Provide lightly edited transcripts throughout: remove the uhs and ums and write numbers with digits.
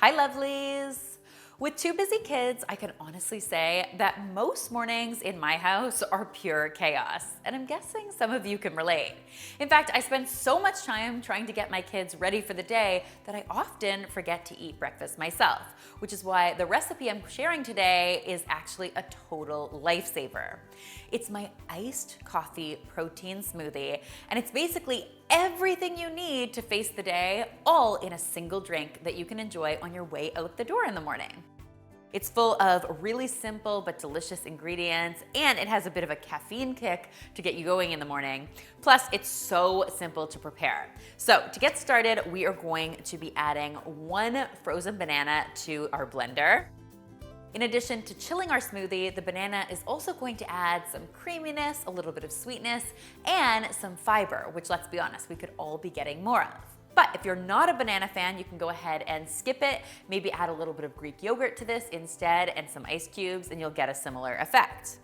Hi, lovelies. With two busy kids, I can honestly say that most mornings in my house are pure chaos, and I'm guessing some of you can relate. In fact, I spend so much time trying to get my kids ready for the day that I often forget to eat breakfast myself, which is why the recipe I'm sharing today is actually a total lifesaver. It's my iced coffee protein smoothie, and it's basically everything you need to face the day, all in a single drink that you can enjoy on your way out the door in the morning. It's full of really simple but delicious ingredients, and it has a bit of a caffeine kick to get you going in the morning. Plus, it's so simple to prepare. So to get started, we are going to be adding 1 frozen banana to our blender. In addition to chilling our smoothie, the banana is also going to add some creaminess, a little bit of sweetness, and some fiber, which, let's be honest, we could all be getting more of. But if you're not a banana fan, you can go ahead and skip it, maybe add a little bit of Greek yogurt to this instead and some ice cubes, and you'll get a similar effect.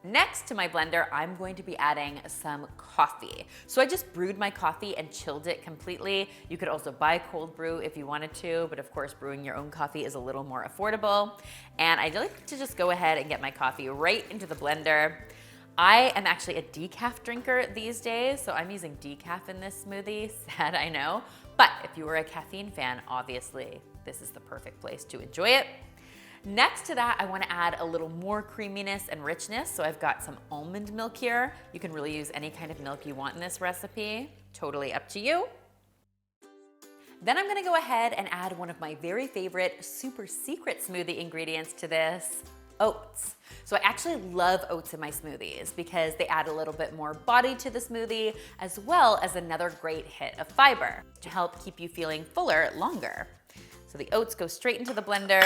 Next to my blender, I'm going to be adding some coffee. So I just brewed my coffee and chilled it completely. You could also buy cold brew if you wanted to, but of course brewing your own coffee is a little more affordable. And I like to just go ahead and get my coffee right into the blender. I am actually a decaf drinker these days, so I'm using decaf in this smoothie, sad I know. But if you are a caffeine fan, obviously this is the perfect place to enjoy it. Next to that, I want to add a little more creaminess and richness. So I've got some almond milk here. You can really use any kind of milk you want in this recipe, totally up to you. Then I'm gonna go ahead and add one of my very favorite super secret smoothie ingredients to this, oats. So I actually love oats in my smoothies because they add a little bit more body to the smoothie, as well as another great hit of fiber to help keep you feeling fuller longer. So the oats go straight into the blender.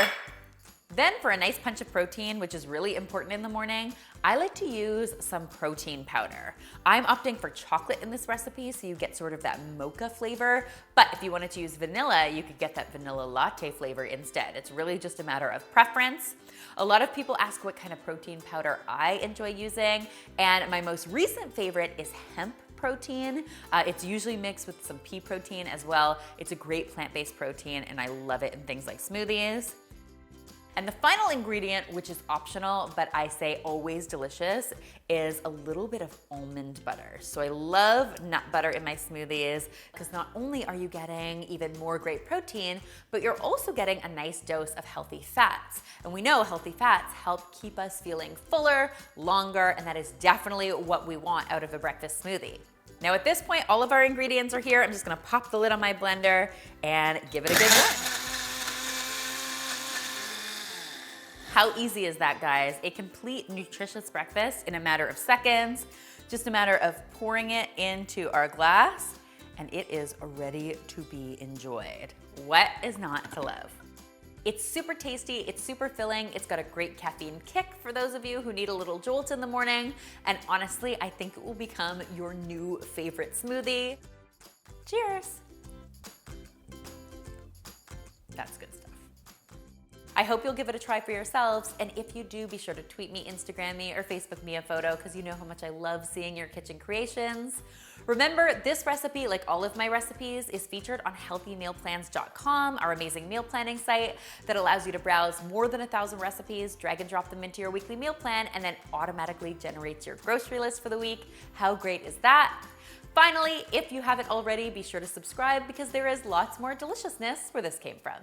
Then for a nice punch of protein, which is really important in the morning, I like to use some protein powder. I'm opting for chocolate in this recipe, so you get sort of that mocha flavor. But if you wanted to use vanilla, you could get that vanilla latte flavor instead. It's really just a matter of preference. A lot of people ask what kind of protein powder I enjoy using, and my most recent favorite is hemp protein. It's usually mixed with some pea protein as well. It's a great plant-based protein, and I love it in things like smoothies. And the final ingredient, which is optional, but I say always delicious, is a little bit of almond butter. So I love nut butter in my smoothies because not only are you getting even more great protein, but you're also getting a nice dose of healthy fats. And we know healthy fats help keep us feeling fuller, longer, and that is definitely what we want out of a breakfast smoothie. Now at this point, all of our ingredients are here. I'm just gonna pop the lid on my blender and give it a good whirl. How easy is that, guys? A complete nutritious breakfast in a matter of seconds, just a matter of pouring it into our glass, and it is ready to be enjoyed. What is not to love? It's super tasty, it's super filling, it's got a great caffeine kick for those of you who need a little jolt in the morning, and honestly, I think it will become your new favorite smoothie. Cheers! That's good stuff. I hope you'll give it a try for yourselves, and if you do, be sure to tweet me, Instagram me, or Facebook me a photo because you know how much I love seeing your kitchen creations. Remember, this recipe, like all of my recipes, is featured on healthymealplans.com, our amazing meal planning site that allows you to browse more than 1,000 recipes, drag and drop them into your weekly meal plan, and then automatically generates your grocery list for the week. How great is that? Finally, if you haven't already, be sure to subscribe because there is lots more deliciousness where this came from.